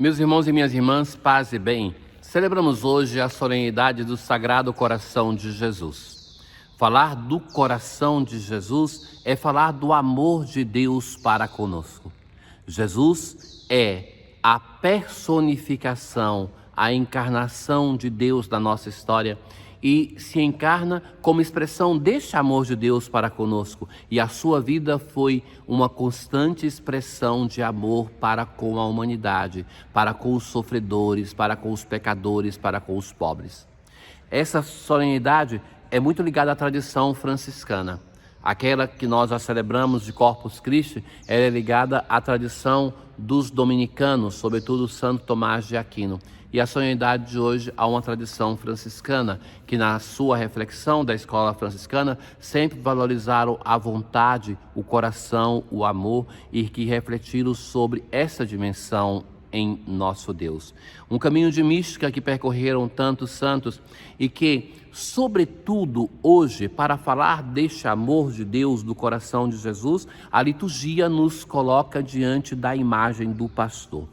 Meus irmãos e minhas irmãs, paz e bem, celebramos hoje a solenidade do Sagrado Coração de Jesus. Falar do coração de Jesus é falar do amor de Deus para conosco. Jesus é a personificação, a encarnação de Deus na nossa história e se encarna como expressão deste amor de Deus para conosco. E a sua vida foi uma constante expressão de amor para com a humanidade, para com os sofredores, para com os pecadores, para com os pobres. Essa solenidade é muito ligada à tradição franciscana. Aquela que nós já celebramos de Corpus Christi, ela é ligada à tradição dos dominicanos, sobretudo Santo Tomás de Aquino. E a solenidade de hoje há uma tradição franciscana, que na sua reflexão da escola franciscana sempre valorizaram a vontade, o coração, o amor e que refletiram sobre essa dimensão em nosso Deus. Um caminho de mística que percorreram tantos santos e que, sobretudo hoje, para falar deste amor de Deus, do coração de Jesus, a liturgia nos coloca diante da imagem do pastor.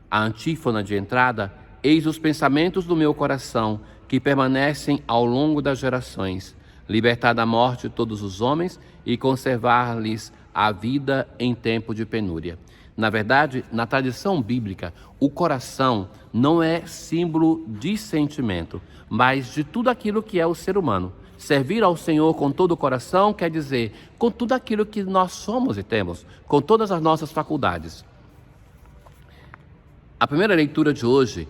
A antífona de entrada: eis os pensamentos do meu coração, que permanecem ao longo das gerações, libertar da morte todos os homens e conservar-lhes a vida em tempo de penúria. Na verdade, na tradição bíblica, o coração não é símbolo de sentimento, mas de tudo aquilo que é o ser humano. Servir ao Senhor com todo o coração quer dizer com tudo aquilo que nós somos e temos, com todas as nossas faculdades. A primeira leitura de hoje,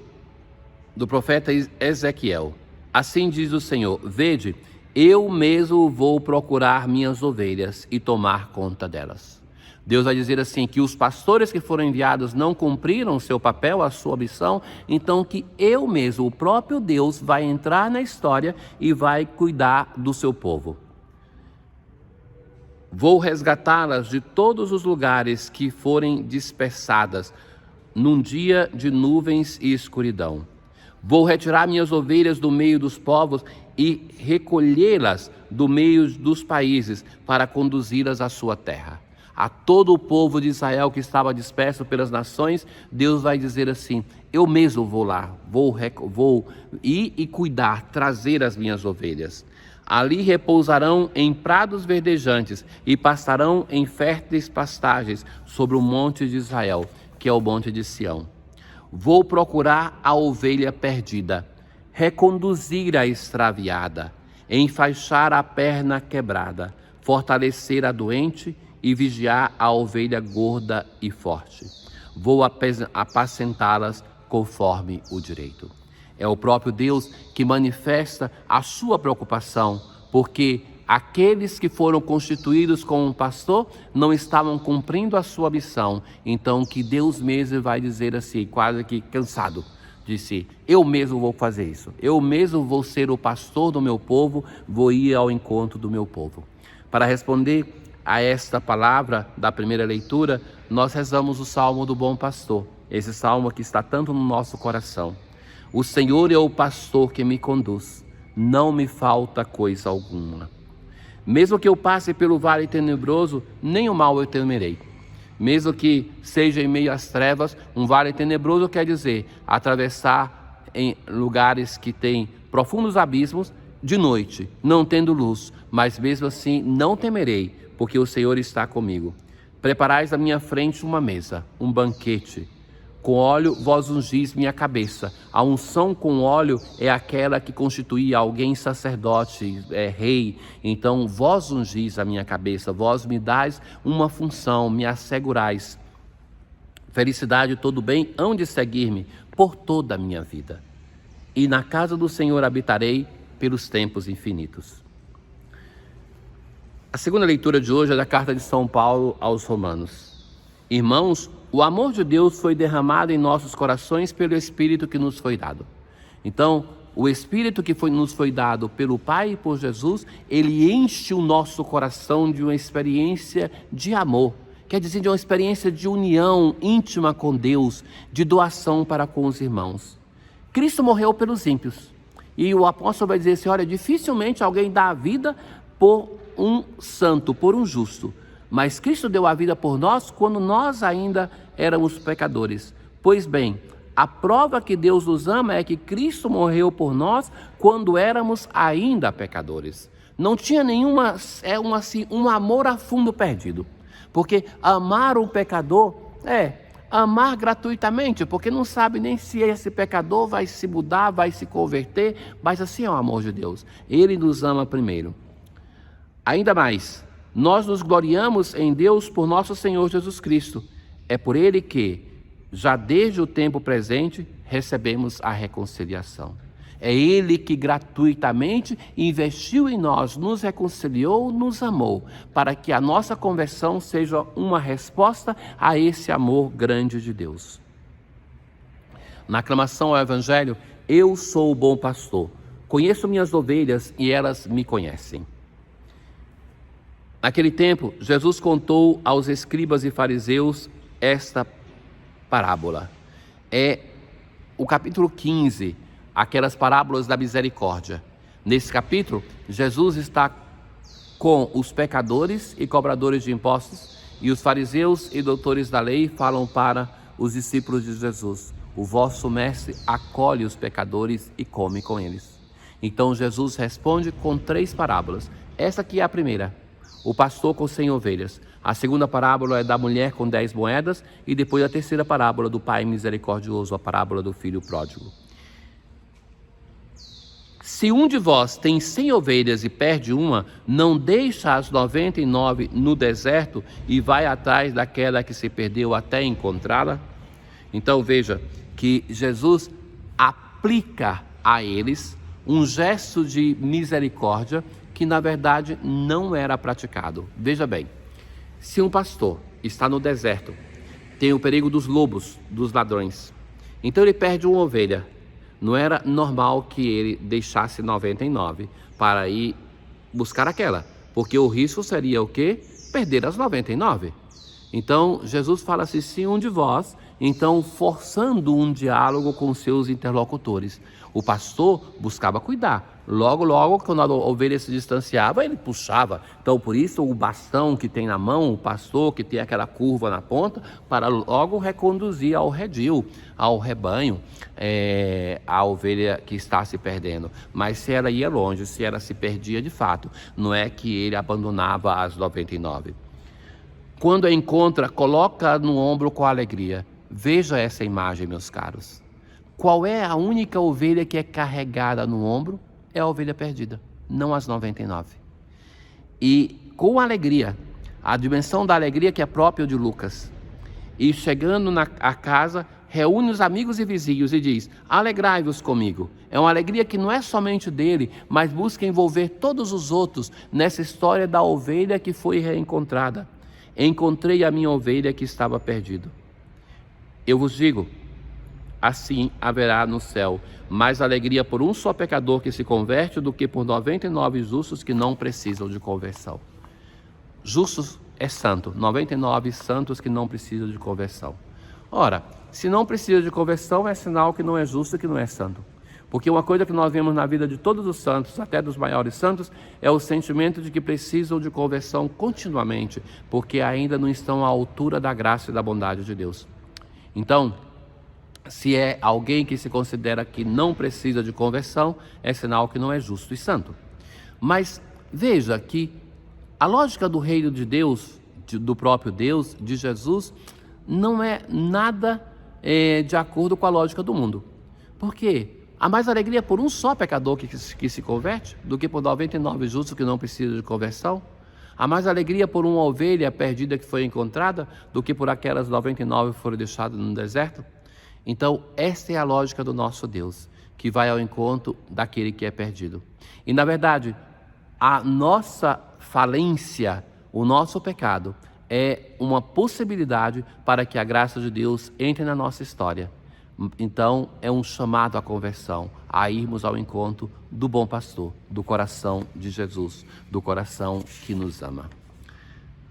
do profeta Ezequiel: assim diz o Senhor, vede, eu mesmo vou procurar minhas ovelhas e tomar conta delas. Deus vai dizer assim, que os pastores que foram enviados não cumpriram o seu papel, a sua missão, então que eu mesmo, o próprio Deus, vai entrar na história e vai cuidar do seu povo. Vou resgatá-las de todos os lugares que forem dispersadas, num dia de nuvens e escuridão. Vou retirar minhas ovelhas do meio dos povos e recolhê-las do meio dos países para conduzi-las à sua terra. A todo o povo de Israel que estava disperso pelas nações, Deus vai dizer assim, eu mesmo vou lá, vou ir e cuidar, trazer as minhas ovelhas. Ali repousarão em prados verdejantes e pastarão em férteis pastagens sobre o monte de Israel, que é o monte de Sião. Vou procurar a ovelha perdida, reconduzir a extraviada, enfaixar a perna quebrada, fortalecer a doente e vigiar a ovelha gorda e forte. Vou apacentá-las conforme o direito. É o próprio Deus que manifesta a sua preocupação, porque aqueles que foram constituídos como um pastor não estavam cumprindo a sua missão. Então que Deus mesmo vai dizer assim, quase que cansado, disse, eu mesmo vou fazer isso. Eu mesmo vou ser o pastor do meu povo, vou ir ao encontro do meu povo. Para responder a esta palavra da primeira leitura, nós rezamos o Salmo do Bom Pastor. Esse salmo que está tanto no nosso coração. O Senhor é o pastor que me conduz, não me falta coisa alguma. Mesmo que eu passe pelo vale tenebroso, nem o mal eu temerei. Mesmo que seja em meio às trevas, um vale tenebroso quer dizer atravessar em lugares que têm profundos abismos de noite, não tendo luz, mas mesmo assim não temerei, porque o Senhor está comigo. Preparais à minha frente uma mesa, um banquete. Com óleo vós ungis minha cabeça. A unção com óleo é aquela que constitui alguém sacerdote, rei. Então vós ungis a minha cabeça, vós me dais uma função, me assegurais. Felicidade e todo bem hão de seguir-me por toda a minha vida. E na casa do Senhor habitarei pelos tempos infinitos. A segunda leitura de hoje é da carta de São Paulo aos Romanos. Irmãos, o amor de Deus foi derramado em nossos corações pelo Espírito que nos foi dado. Então, o Espírito que nos foi dado pelo Pai e por Jesus, ele enche o nosso coração de uma experiência de amor. Quer dizer, de uma experiência de união íntima com Deus, de doação para com os irmãos. Cristo morreu pelos ímpios. E o apóstolo vai dizer assim, olha, dificilmente alguém dá a vida por um santo, por um justo. Mas Cristo deu a vida por nós quando nós ainda éramos pecadores. Pois bem, a prova que Deus nos ama é que Cristo morreu por nós quando éramos ainda pecadores. Não tinha um amor a fundo perdido. Porque amar um pecador é amar gratuitamente, porque não sabe nem se esse pecador vai se mudar, vai se converter, mas assim é o amor de Deus. Ele nos ama primeiro. Ainda mais, nós nos gloriamos em Deus por nosso Senhor Jesus Cristo. É por Ele que, já desde o tempo presente, recebemos a reconciliação. É Ele que gratuitamente investiu em nós, nos reconciliou, nos amou, para que a nossa conversão seja uma resposta a esse amor grande de Deus. Na aclamação ao Evangelho, eu sou o bom pastor, conheço minhas ovelhas e elas me conhecem. Naquele tempo, Jesus contou aos escribas e fariseus esta parábola. É o capítulo 15, aquelas parábolas da misericórdia. Nesse capítulo, Jesus está com os pecadores e cobradores de impostos, e os fariseus e doutores da lei falam para os discípulos de Jesus: o vosso mestre acolhe os pecadores e come com eles. Então Jesus responde com 3 parábolas. Essa aqui é a primeira: o pastor com 100 ovelhas. A segunda parábola é da mulher com 10 moedas, e depois a terceira parábola do pai misericordioso, a parábola do filho pródigo. Se um de vós tem 100 ovelhas e perde uma, não deixa as 99 no deserto e vai atrás daquela que se perdeu até encontrá-la? Então veja que Jesus aplica a eles um gesto de misericórdia que na verdade não era praticado. Veja bem, se um pastor está no deserto, tem o perigo dos lobos, dos ladrões, então ele perde uma ovelha. Não era normal que ele deixasse 99 para ir buscar aquela, porque o risco seria o quê? Perder as 99. Então Jesus fala assim: se um de vós, então forçando um diálogo com seus interlocutores. O pastor buscava cuidar. Logo, quando a ovelha se distanciava, ele puxava. Então, por isso, o bastão que tem na mão, o pastor que tem aquela curva na ponta, para logo reconduzir ao redil, ao rebanho, a ovelha que está se perdendo. Mas se ela ia longe, se ela se perdia de fato, não é que ele abandonava as 99. Quando a encontra, coloca no ombro com alegria. Veja essa imagem, meus caros. Qual é a única ovelha que é carregada no ombro? É a ovelha perdida, não as 99. E com alegria, a dimensão da alegria que é própria de Lucas. E chegando à casa, reúne os amigos e vizinhos e diz: alegrai-vos comigo. É uma alegria que não é somente dele, mas busca envolver todos os outros nessa história da ovelha que foi reencontrada. Encontrei a minha ovelha que estava perdida. Eu vos digo, assim haverá no céu mais alegria por um só pecador que se converte do que por 99 justos que não precisam de conversão. Justos é santo, 99 santos que não precisam de conversão. Ora, se não precisa de conversão, é sinal que não é justo e que não é santo. Porque uma coisa que nós vemos na vida de todos os santos, até dos maiores santos, é o sentimento de que precisam de conversão continuamente, porque ainda não estão à altura da graça e da bondade de Deus. Então, se é alguém que se considera que não precisa de conversão, é sinal que não é justo e santo. Mas veja que a lógica do reino de Deus, do próprio Deus, de Jesus, não é nada de acordo com a lógica do mundo. Por quê? Há mais alegria por um só pecador que se converte do que por 99 justos que não precisam de conversão. Há mais alegria por uma ovelha perdida que foi encontrada do que por aquelas 99 que foram deixadas no deserto. Então, esta é a lógica do nosso Deus, que vai ao encontro daquele que é perdido. E, na verdade, a nossa falência, o nosso pecado, é uma possibilidade para que a graça de Deus entre na nossa história. Então, é um chamado à conversão, a irmos ao encontro do bom pastor, do coração de Jesus, do coração que nos ama.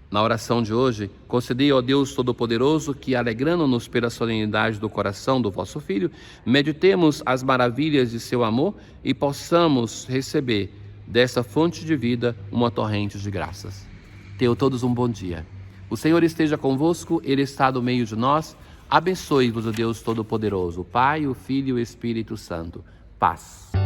Na oração de hoje, concedei ao Deus Todo-Poderoso que, alegrando-nos pela solenidade do coração do vosso Filho, meditemos as maravilhas de seu amor e possamos receber dessa fonte de vida uma torrente de graças. Tenham todos um bom dia. O Senhor esteja convosco, Ele está no meio de nós. Abençoe-vos o Deus Todo-Poderoso, o Pai, o Filho e o Espírito Santo. Paz.